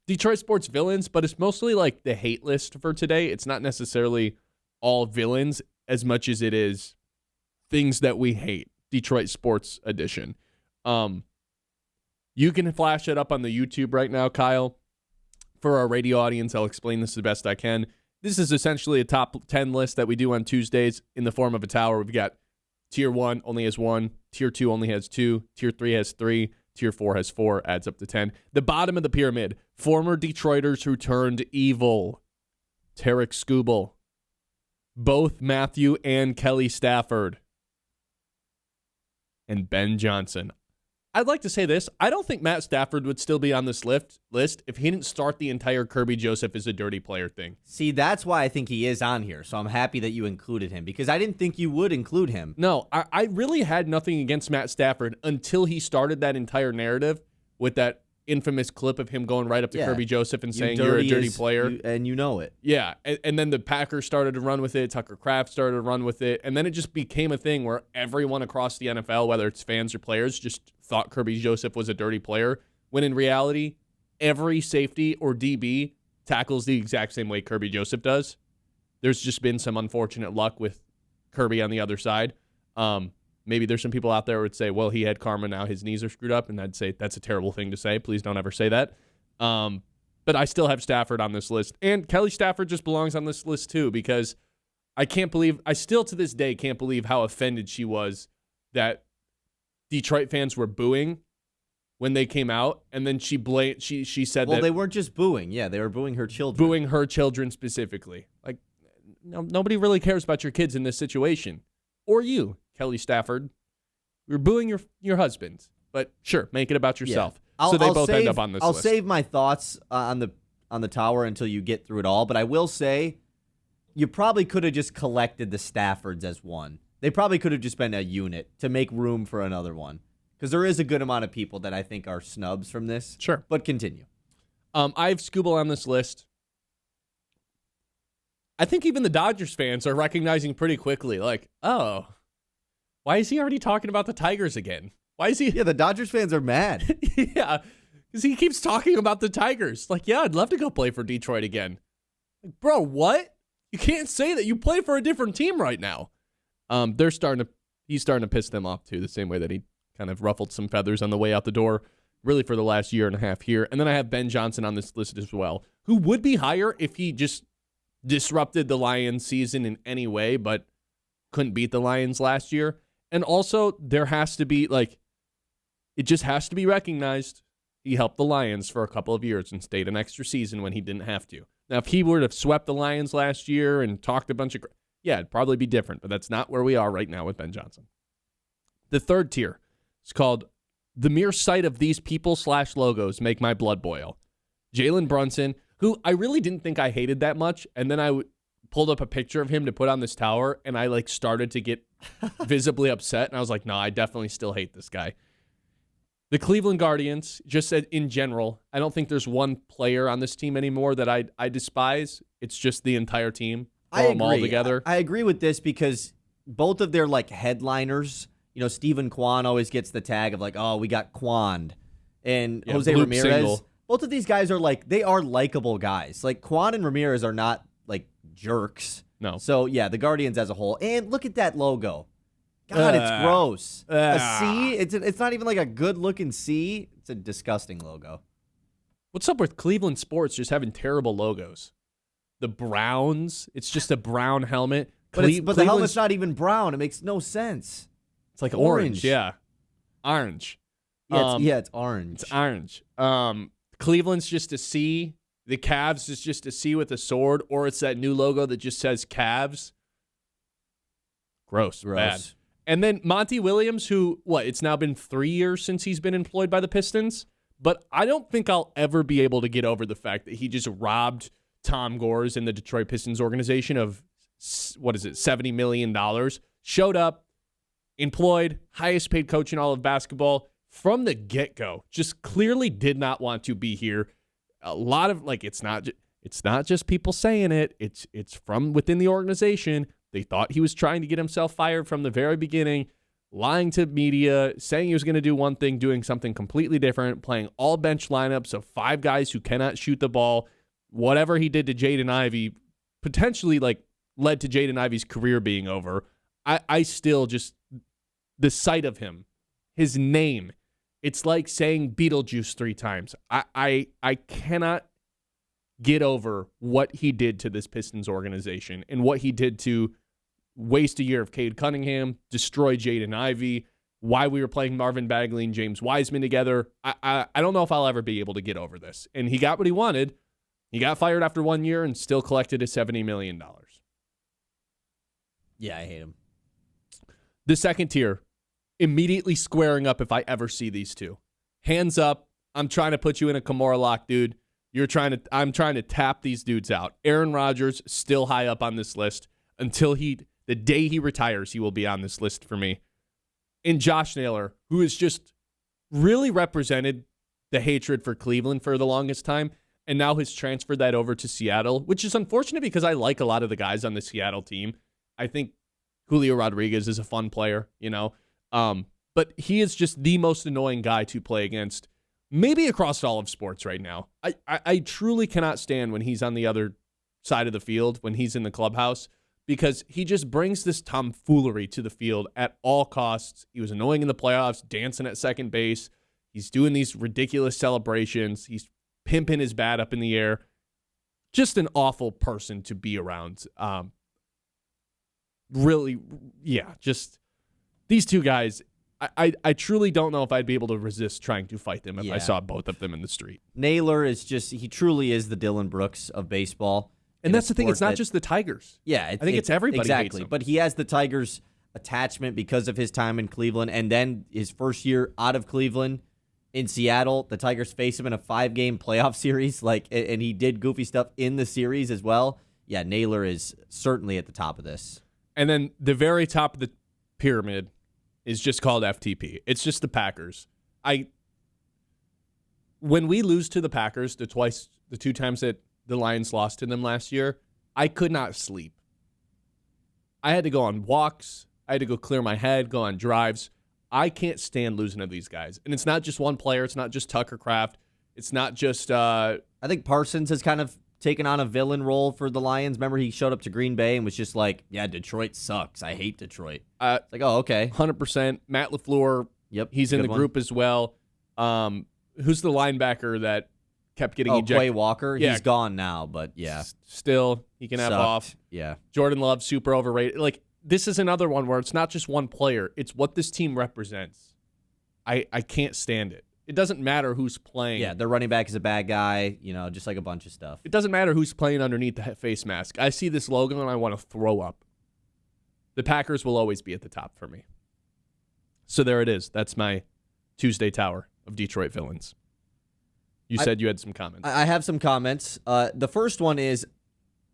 Detroit sports villains, but it's mostly like the hate list for today. It's not necessarily all villains as much as it is things that we hate. Detroit sports edition. You can flash it up on the YouTube right now, Kyle. For our radio audience, I'll explain this the best I can. This is essentially a top 10 list that we do on Tuesdays in the form of a tower. We've got Tier 1 only has 1, Tier 2 only has 2, Tier 3 has 3, Tier 4 has 4, adds up to 10. The bottom of the pyramid, former Detroiters who turned evil. Tarek Skubal. Both Matthew and Kelly Stafford. And Ben Johnson. I'd like to say this. I don't think Matt Stafford would still be on this list if he didn't start the entire Kirby Joseph is a dirty player thing. See, that's why I think he is on here, so I'm happy that you included him, because I didn't think you would include him. No, I really had nothing against Matt Stafford until he started that entire narrative with that infamous clip of him going right up to Kirby Joseph and saying, you're a dirty player. And you know it. Yeah, and then the Packers started to run with it. Tucker Kraft started to run with it. And then it just became a thing where everyone across the NFL, whether it's fans or players, just thought Kirby Joseph was a dirty player, when in reality, every safety or DB tackles the exact same way Kirby Joseph does. There's just been some unfortunate luck with Kirby on the other side. Maybe there's some people out there who would say, well, he had karma, now his knees are screwed up, and I'd say that's a terrible thing to say. Please don't ever say that. But I still have Stafford on this list. And Kelly Stafford just belongs on this list too, because I still to this day can't believe how offended she was that Detroit fans were booing when they came out, and then she said that... Well, they weren't just booing. Yeah, they were booing her children. Booing her children specifically. Like, nobody really cares about your kids in this situation. Or you, Kelly Stafford. You're booing your husband. But sure, make it about yourself. Yeah. So they both end up on this list. I'll save my thoughts on the tower until you get through it all, but I will say you probably could have just collected the Staffords as one. They probably could have just been a unit to make room for another one, because there is a good amount of people that I think are snubs from this. Sure. But continue. I have Skubal on this list. I think even the Dodgers fans are recognizing pretty quickly, like, oh, why is he already talking about the Tigers again? Why is he? Yeah, the Dodgers fans are mad. Yeah, because he keeps talking about the Tigers. Like, yeah, I'd love to go play for Detroit again. Like, bro, what? You can't say that. You play for a different team right now. He's starting to piss them off too, the same way that he kind of ruffled some feathers on the way out the door, really for the last year and a half here. And then I have Ben Johnson on this list as well, who would be higher if he just disrupted the Lions season in any way, but couldn't beat the Lions last year. And also, there has to be, it just has to be recognized he helped the Lions for a couple of years and stayed an extra season when he didn't have to. Now, if he were to have swept the Lions last year and talked a bunch of... Yeah, it'd probably be different, but that's not where we are right now with Ben Johnson. The third tier is called the mere sight of these people/logos make my blood boil. Jalen Brunson, who I really didn't think I hated that much, and then I pulled up a picture of him to put on this tower, and I started to get visibly upset, and I was like, no, I definitely still hate this guy. The Cleveland Guardians, just said in general, I don't think there's one player on this team anymore that I despise. It's just the entire team. I agree. Them all together. I agree with this because both of their headliners, Stephen Kwan always gets the tag of oh, we got Kwand, and Jose Ramirez. Single. Both of these guys are they are likable guys. Kwan and Ramirez are not jerks. No. So yeah, the Guardians as a whole, and look at that logo. God, it's gross. A C. It's not even a good looking C. It's a disgusting logo. What's up with Cleveland sports just having terrible logos? The Browns, it's just a brown helmet. But the helmet's not even brown. It makes no sense. It's like orange. Yeah. Orange. Yeah, it's orange. It's orange. Cleveland's just a C. The Cavs is just a C with a sword, or it's that new logo that just says Cavs. Gross. Bad. And then Monty Williams, who, it's now been 3 years since he's been employed by the Pistons, but I don't think I'll ever be able to get over the fact that he just robbed Tom Gores in the Detroit Pistons organization of, $70 million, showed up, employed, highest paid coach in all of basketball from the get-go, just clearly did not want to be here. A lot of, it's not just people saying it, it's from within the organization. They thought he was trying to get himself fired from the very beginning. lying to media, saying he was going to do one thing, doing something completely different, playing all bench lineups of 5 guys who cannot shoot the ball. Whatever he did to Jaden Ivey potentially led to Jaden Ivey's career being over. I still just, the sight of him, his name, it's like saying Beetlejuice 3 times. I cannot get over what he did to this Pistons organization and what he did to waste a year of Cade Cunningham, destroy Jaden Ivey, why we were playing Marvin Bagley and James Wiseman together. I don't know if I'll ever be able to get over this. And he got what he wanted. He got fired after 1 year and still collected his $70 million. Yeah, I hate him. The second tier, immediately squaring up if I ever see these two. Hands up. I'm trying to put you in a Kimura lock, dude. I'm trying to tap these dudes out. Aaron Rodgers, still high up on this list. Until the day he retires, he will be on this list for me. And Josh Naylor, who has just really represented the hatred for Cleveland for the longest time, and now has transferred that over to Seattle, which is unfortunate because I like a lot of the guys on the Seattle team. I think Julio Rodriguez is a fun player, but he is just the most annoying guy to play against, maybe across all of sports right now. I truly cannot stand when he's on the other side of the field, when he's in the clubhouse, because he just brings this tomfoolery to the field at all costs. He was annoying in the playoffs, dancing at second base. He's doing these ridiculous celebrations. He's pimping his bat up in the air. Just an awful person to be around. Really, yeah, just these two guys, I truly don't know if I'd be able to resist trying to fight them if I saw both of them in the street. Naylor is he truly is the Dylan Brooks of baseball. And that's the thing, it's not just the Tigers. Yeah. I think it's everybody exactly. hates him. But he has the Tigers attachment because of his time in Cleveland, and then his first year out of Cleveland in Seattle, the Tigers face him in a 5-game playoff series, and he did goofy stuff in the series as well. Yeah, Naylor is certainly at the top of this. And then the very top of the pyramid is just called FTP. It's just the Packers. When we lose to the Packers the 2 times that the Lions lost to them last year, I could not sleep. I had to go on walks. I had to go clear my head, go on drives. I can't stand losing to these guys. And it's not just one player. It's not just Tucker Kraft. It's not just... I think Parsons has kind of taken on a villain role for the Lions. Remember, he showed up to Green Bay and was just like, yeah, Detroit sucks. I hate Detroit. It's like, oh, okay. 100%. Matt LaFleur, yep, he's in the group as well. Who's the linebacker that kept getting ejected? Quay Walker? Yeah. He's gone now, but yeah. Still, he can have off. Yeah. Jordan Love, super overrated. This is another one where it's not just one player. It's what this team represents. I can't stand it. It doesn't matter who's playing. Yeah, their running back is a bad guy, just like a bunch of stuff. It doesn't matter who's playing underneath the face mask. I see this logo and I want to throw up. The Packers will always be at the top for me. So there it is. That's my Tuesday Tower of Detroit villains. You said you had some comments. I have some comments. The first one is,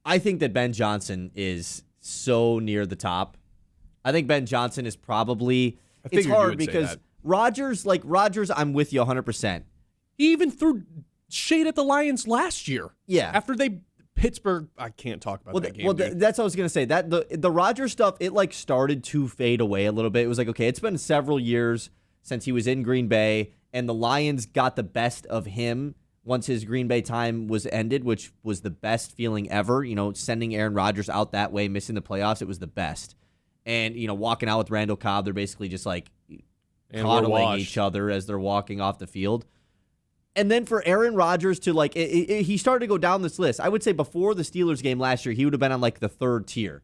I think that Ben Johnson is so near the top. I think Ben Johnson is probably... It's hard because Rodgers, I'm with you 100%. He even threw shade at the Lions last year. Yeah. After Pittsburgh, I can't talk about that game. That's what I was going to say. That the Rodgers stuff, it started to fade away a little bit. It was like, okay, it's been several years since he was in Green Bay, and the Lions got the best of him once his Green Bay time was ended, which was the best feeling ever. Sending Aaron Rodgers out that way, missing the playoffs, it was the best. And, walking out with Randall Cobb, they're basically just coddling each other as they're walking off the field. And then for Aaron Rodgers to he started to go down this list. I would say before the Steelers game last year, he would have been on the 3rd tier.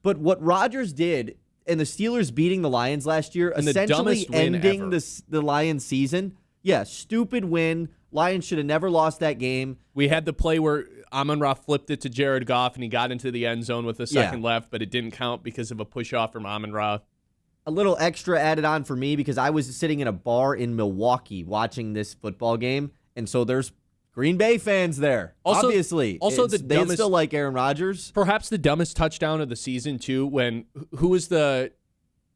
But what Rodgers did, and the Steelers beating the Lions last year, and essentially ending the Lions season. Yeah, stupid win. Lions should have never lost that game. We had the play where Amon-Ra flipped it to Jared Goff, and he got into the end zone with a second left, but it didn't count because of a push-off from Amon-Ra. A little extra added on for me because I was sitting in a bar in Milwaukee watching this football game, and so there's Green Bay fans there, obviously. Also, they still like Aaron Rodgers. Perhaps the dumbest touchdown of the season, too, who was the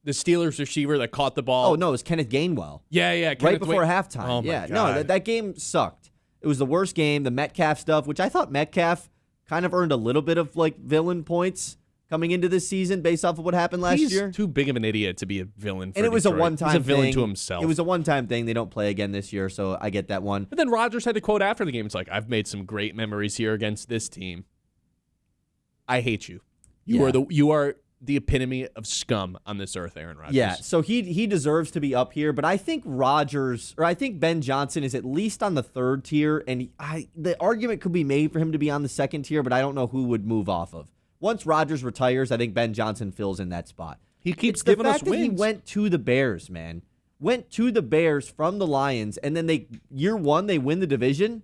Steelers receiver that caught the ball? Oh, no, it was Kenneth Gainwell. Yeah. Right before halftime. Oh, my God. No, that game sucked. It was the worst game. The Metcalf stuff, which I thought Metcalf kind of earned a little bit of villain points coming into this season based off of what happened last He's year. too big of an idiot to be a villain for And it was Detroit. a one-time He's a villain thing. to himself. It was a one-time thing. They don't play again this year, so I get that one. But then Rodgers had to quote after the game. It's like, I've made some great memories here against this team. I hate you. You are the epitome of scum on this earth, Aaron Rodgers. Yeah, so he deserves to be up here, but I think I think Ben Johnson is at least on the third tier, and the argument could be made for him to be on the second tier, but I don't know who would move off of. Once Rodgers retires, I think Ben Johnson fills in that spot. He keeps the giving us fact that wins. he went to the Bears, man. Went to the Bears from the Lions, and then year one they win the division.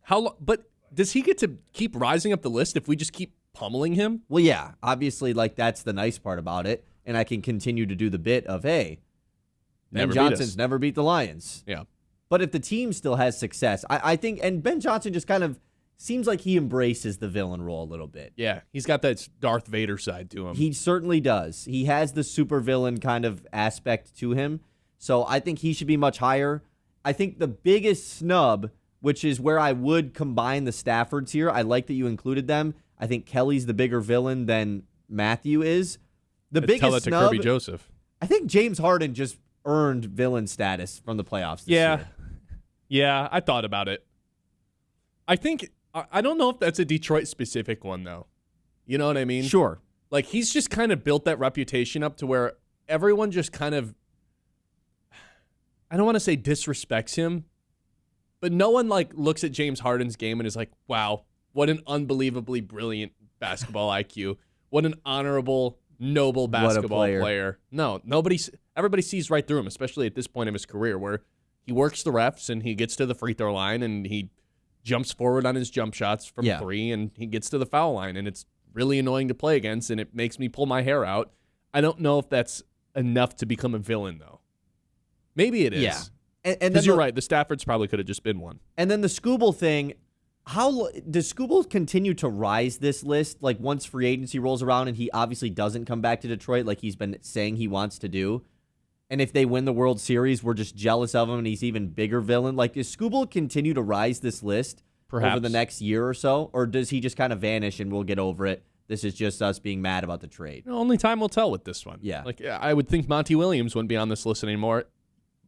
But does he get to keep rising up the list if we just keep pummeling him? Well, yeah, obviously, like that's the nice part about it, and I can continue to do the bit of, hey, Ben Johnson's never beat the Lions. Yeah. But if the team still has success, I think, and Ben Johnson just kind of seems like he embraces the villain role a little bit. Yeah, he's got that Darth Vader side to him. He certainly does. He has the super villain kind of aspect to him, so I think he should be much higher. I think the biggest snub, which is where I would combine the Staffords here, I like that you included them. I think Kelly's the bigger villain than Matthew is. Tell that to Kirby Joseph. I think James Harden just earned villain status from the playoffs this year. Yeah, I thought about it. I don't know if that's a Detroit-specific one, though. You know what I mean? Sure. Like, he's just kind of built that reputation up to where everyone just kind of, I don't want to say disrespects him, but no one, like, looks at James Harden's game and is like, wow, what an unbelievably brilliant basketball IQ. What an honorable, noble basketball player. No, everybody sees right through him, especially at this point of his career where he works the refs and he gets to the free throw line and he jumps forward on his jump shots from three and he gets to the foul line, and it's really annoying to play against and it makes me pull my hair out. I don't know if that's enough to become a villain, though. Maybe it is. Yeah. Because you're right, the Staffords probably could have just been one. And then the Scooble thing, how does Scooble continue to rise this list? Like once free agency rolls around and he obviously doesn't come back to Detroit like he's been saying he wants to do. And if they win the World Series, we're just jealous of him and he's even bigger villain. Like, does Scooble continue to rise this list over the next year or so? Or does he just kind of vanish and we'll get over it? This is just us being mad about the trade. Only time will tell with this one. Yeah. Like, I would think Monty Williams wouldn't be on this list anymore.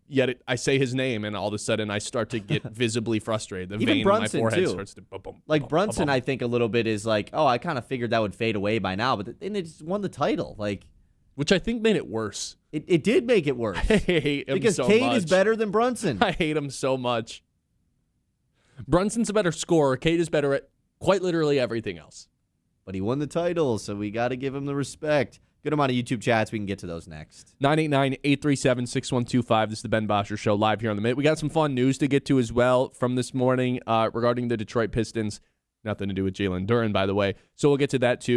Yet I say his name, and all of a sudden I start to get visibly frustrated. The Even vein Brunson, in my forehead too. starts to boom. Like Brunson, I think a little bit is like, oh, I kind of figured that would fade away by now, but then it just won the title. Like, which I think made it worse. It did make it worse. I hate him because so Cade much. is better than Brunson. I hate him so much. Brunson's a better scorer. Cade is better at quite literally everything else. But he won the title, so we got to give him the respect. Good amount of YouTube chats. We can get to those next. 989-837-6125. This is the Ben Bosscher Show live here on the Minute. We got some fun news to get to as well from this morning regarding the Detroit Pistons. Nothing to do with Jalen Duren, by the way. So we'll get to that too.